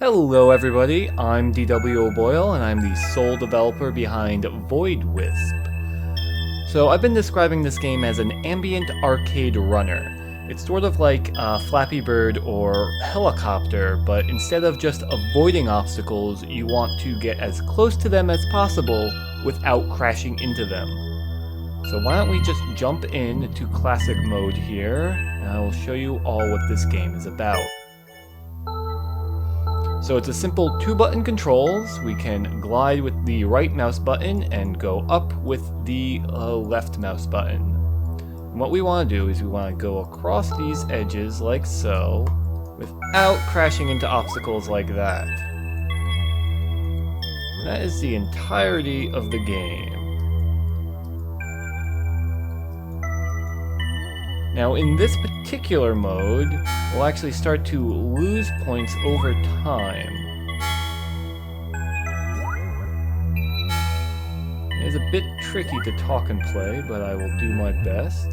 Hello everybody, I'm DW O'Boyle and I'm the sole developer behind Void Wisp. So I've been describing this game as an ambient arcade runner. It's sort of like Flappy Bird or Helicopter, but instead of just avoiding obstacles, you want to get as close to them as possible without crashing into them. So why don't we just jump into classic mode here, and I will show you all what this game is about. So it's a simple 2-button controls. We can glide with the right mouse button and go up with the left mouse button. And what we want to do is we want to go across these edges like so, without crashing into obstacles like that. And that is the entirety of the game. Now in this particular mode, we'll actually start to lose points over time. It is a bit tricky to talk and play, but I will do my best.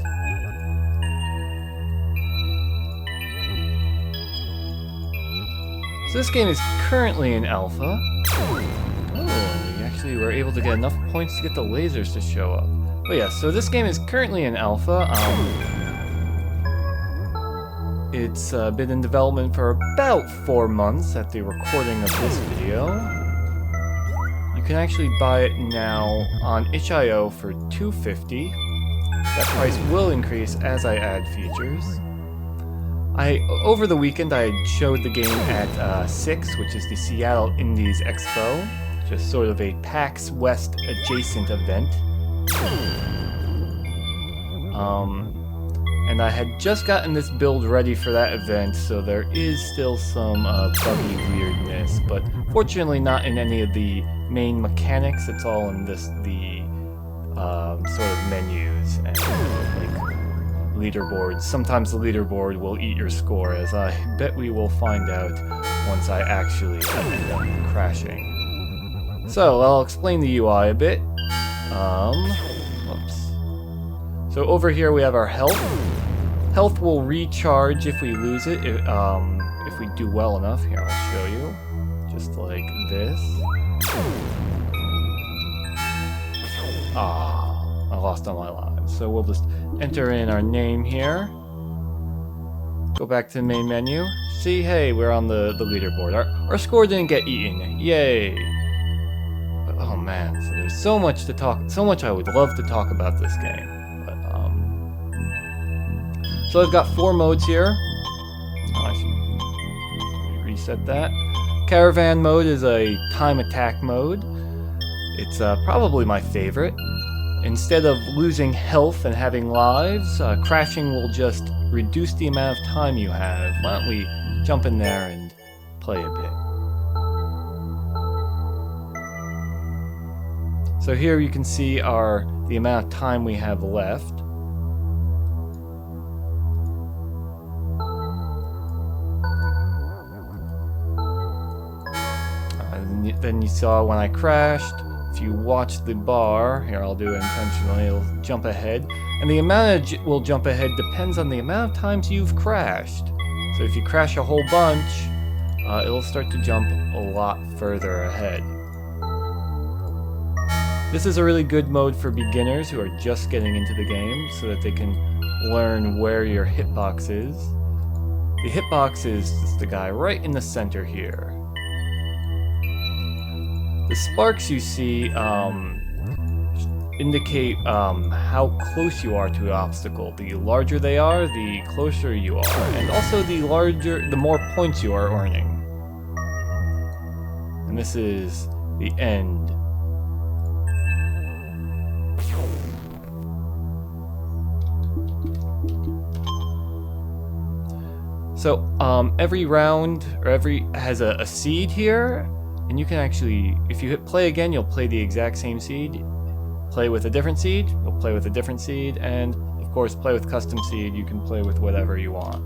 So this game is currently in alpha. Oh, we actually were able to get enough points to get the lasers to show up. But yeah, so this game is currently in alpha. It's been in development for about 4 months at the recording of this video. You can actually buy it now on itch.io for $2.50. That price will increase as I add features. Over the weekend I showed the game at SIX, which is the Seattle Indies Expo, just sort of a PAX West adjacent event. And I had just gotten this build ready for that event, so there is still some buggy weirdness, but fortunately not in any of the main mechanics. It's all in the sort of menus and like leaderboards. Sometimes the leaderboard will eat your score, as I bet we will find out once I actually end up crashing. So I'll explain the UI a bit. Whoops. So over here we have our health. Health will recharge if we lose it, if we do well enough. Here, I'll show you. Just like this. Ah, I lost all my lives. So we'll just enter in our name here. Go back to the main menu. See, hey, we're on the leaderboard. Our score didn't get eaten. Yay! But, oh man, so there's so much to talk, so much I would love to talk about this game. So I've got 4 modes here. Oh, I should reset that. Caravan mode is a time attack mode. It's probably my favorite. Instead of losing health and having lives, crashing will just reduce the amount of time you have. Why don't we jump in there and play a bit. So here you can see the amount of time we have left. Then you saw when I crashed, if you watch the bar, here I'll do it intentionally, it'll jump ahead. And the amount it will jump ahead depends on the amount of times you've crashed. So if you crash a whole bunch, it'll start to jump a lot further ahead. This is a really good mode for beginners who are just getting into the game so that they can learn where your hitbox is. The hitbox is just the guy right in the center here. The sparks you see indicate how close you are to the obstacle. The larger they are, the closer you are, and also the more points you are earning. And this is the end. So every round has a seed here. And you can actually, if you hit play again, you'll play the exact same seed. Play with a different seed, you'll play with a different seed, and of course play with custom seed, you can play with whatever you want.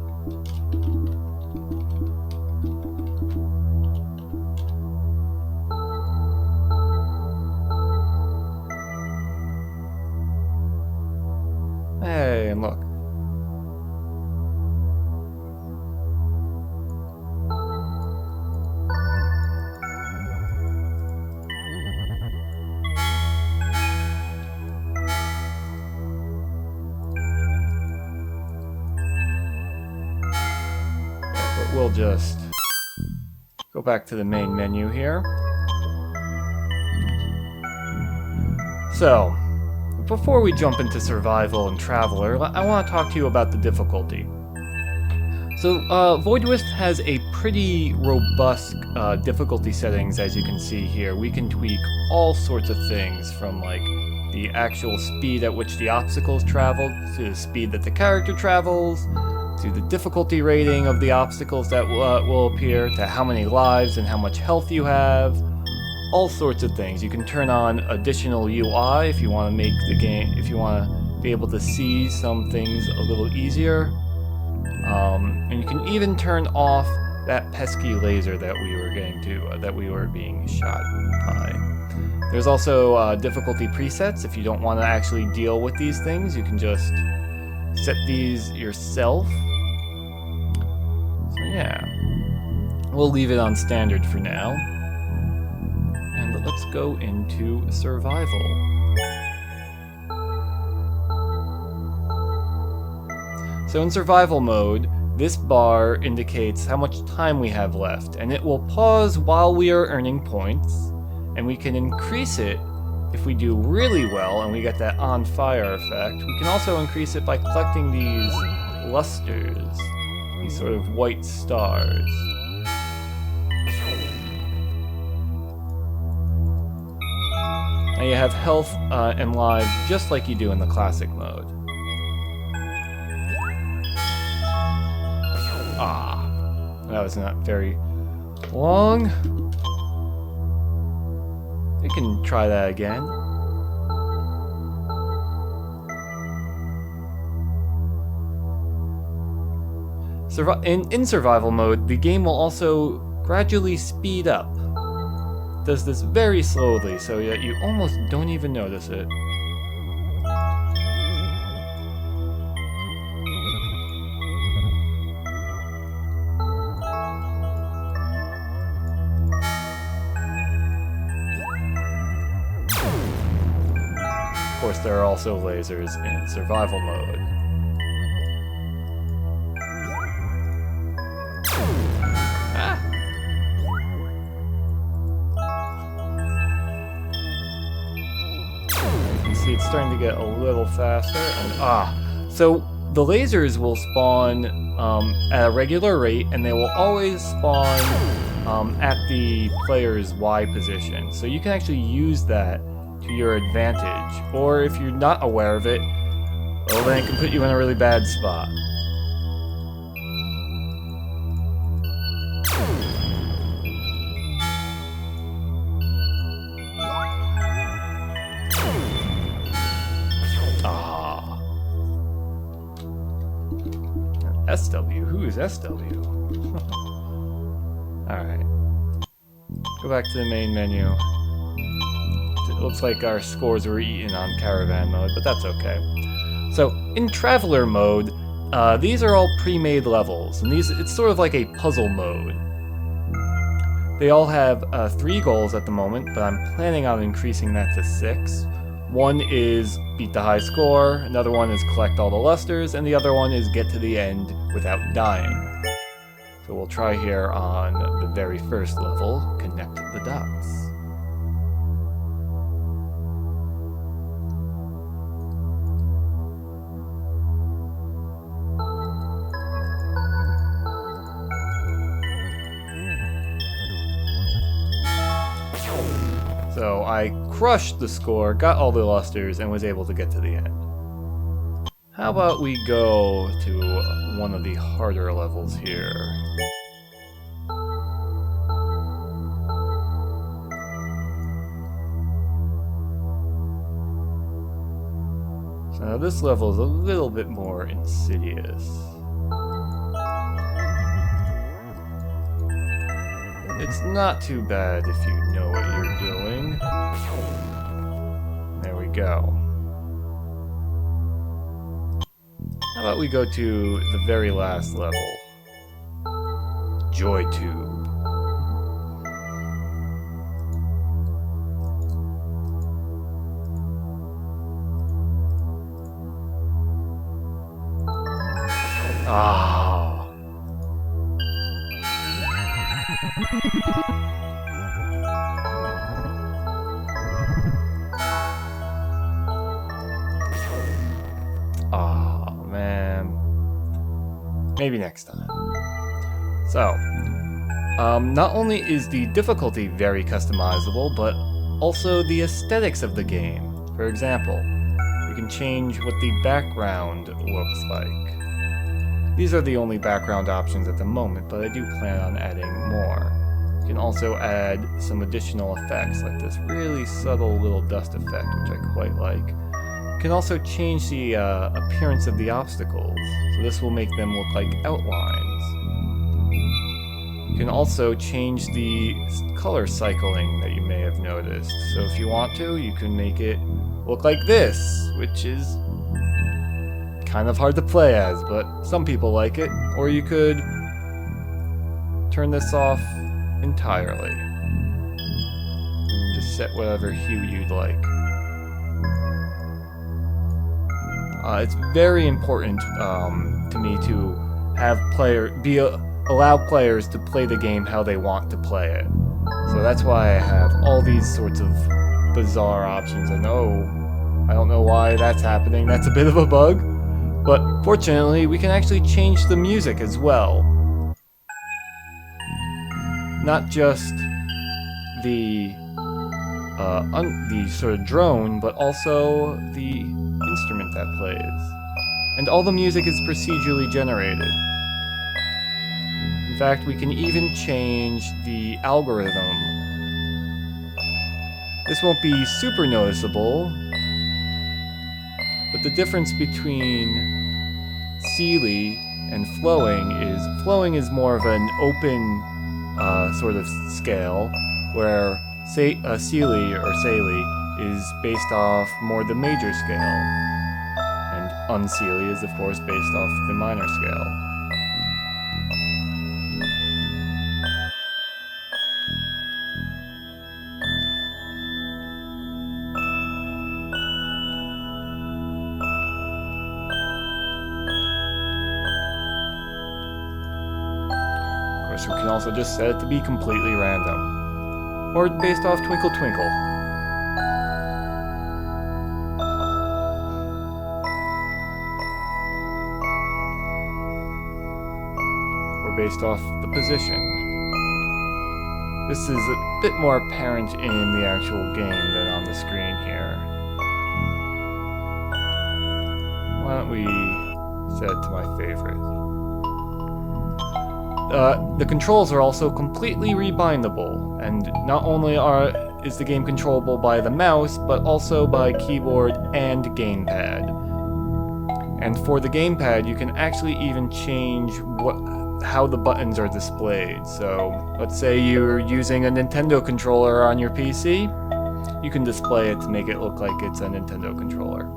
Hey, and look. just go back to the main menu here. So, before we jump into Survival and Traveler, I want to talk to you about the difficulty. So, Void Wisp has a pretty robust difficulty settings, as you can see here. We can tweak all sorts of things, from like the actual speed at which the obstacles travel, to the speed that the character travels, to the difficulty rating of the obstacles that will appear, to how many lives and how much health you have. All sorts of things. You can turn on additional UI if you want to make the game, if you want to be able to see some things a little easier. And you can even turn off that pesky laser that we were that we were being shot by. There's also difficulty presets. If you don't want to actually deal with these things, you can just set these yourself. So yeah, we'll leave it on standard for now. And let's go into survival. So in survival mode, this bar indicates how much time we have left, and it will pause while we are earning points, and we can increase it if we do really well and we get that on fire effect. We can also increase it by collecting these lusters, these sort of white stars. Now you have health and lives just like you do in the classic mode. Ah, that was not very long. We can try that again. In survival mode, the game will also gradually speed up. It does this very slowly, so that you almost don't even notice it. Of course, there are also lasers in survival mode. See, it's starting to get a little faster, and so the lasers will spawn at a regular rate, and they will always spawn at the player's Y position. So you can actually use that to your advantage, or if you're not aware of it, well, then it can put you in a really bad spot. SW? Who is SW? Alright. Go back to the main menu. It looks like our scores were eaten on caravan mode, but that's okay. So, in traveler mode, these are all pre-made levels, and it's sort of like a puzzle mode. They all have 3 goals at the moment, but I'm planning on increasing that to 6. One is beat the high score, another one is collect all the lusters, and the other one is get to the end without dying. So we'll try here on the very first level, connect the dots. So I crushed the score, got all the lusters, and was able to get to the end. How about we go to one of the harder levels here? So now this level is a little bit more insidious. It's not too bad if you know what you're doing. There we go. How about we go to the very last level? Joy Tube. Ah. Oh, man. Maybe next time. So, not only is the difficulty very customizable, but also the aesthetics of the game. For example, you can change what the background looks like. These are the only background options at the moment, but I do plan on adding more. You can also add some additional effects, like this really subtle little dust effect, which I quite like. You can also change the appearance of the obstacles, so this will make them look like outlines. You can also change the color cycling that you may have noticed. So if you want to, you can make it look like this, which is kind of hard to play as, but some people like it. Or you could turn this off entirely and just set whatever hue you'd like. It's very important to me to have allow players to play the game how they want to play it. So that's why I have all these sorts of bizarre options. I don't know why that's happening. That's a bit of a bug. But fortunately, we can actually change the music as well. Not just the sort of drone, but also the instrument that plays. And all the music is procedurally generated. In fact, we can even change the algorithm. This won't be super noticeable, but the difference between Sealy and flowing is more of an open sort of scale, where Sealy or Saley is based off more the major scale, and Unsealy is of course based off the minor scale. We can also just set it to be completely random, or based off Twinkle Twinkle. Or based off the position. This is a bit more apparent in the actual game than on the screen here. Why don't we set it to my favorite? The controls are also completely rebindable, and not only is the game controllable by the mouse, but also by keyboard and gamepad. And for the gamepad, you can actually even change how the buttons are displayed. So, let's say you're using a Nintendo controller on your PC, you can display it to make it look like it's a Nintendo controller.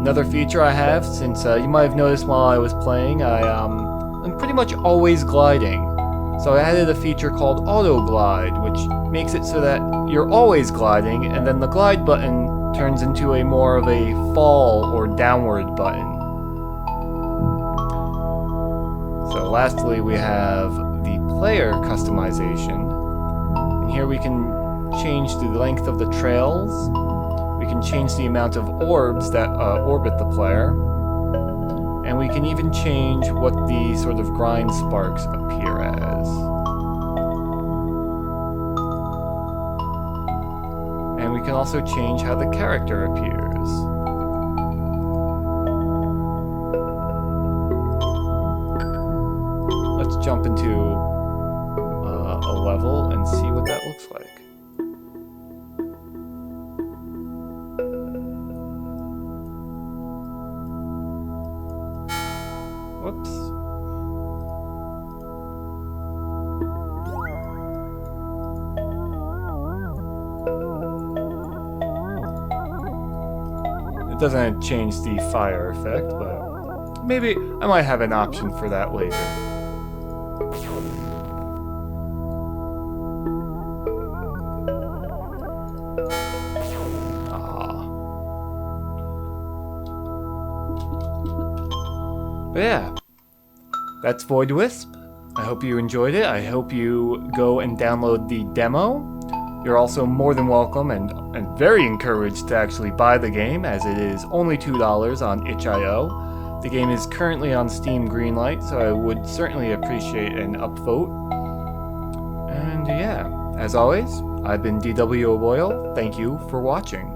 Another feature I have, since you might have noticed while I was playing, I'm pretty much always gliding. So I added a feature called Auto Glide, which makes it so that you're always gliding, and then the glide button turns into a more of a fall or downward button. So lastly, we have the player customization. And here we can change the length of the trails. We can change the amount of orbs that orbit the player, and we can even change what the sort of grind sparks appear as. And we can also change how the character appears. Let's jump into a level and see what that looks like. Whoops. It doesn't change the fire effect, but maybe I might have an option for that later. But yeah, that's Void Wisp. I hope you enjoyed it. I hope you go and download the demo. You're also more than welcome and very encouraged to actually buy the game, as it is only $2 on itch.io. The game is currently on Steam Greenlight, so I would certainly appreciate an upvote. And yeah, as always, I've been DW Boyle. Thank you for watching.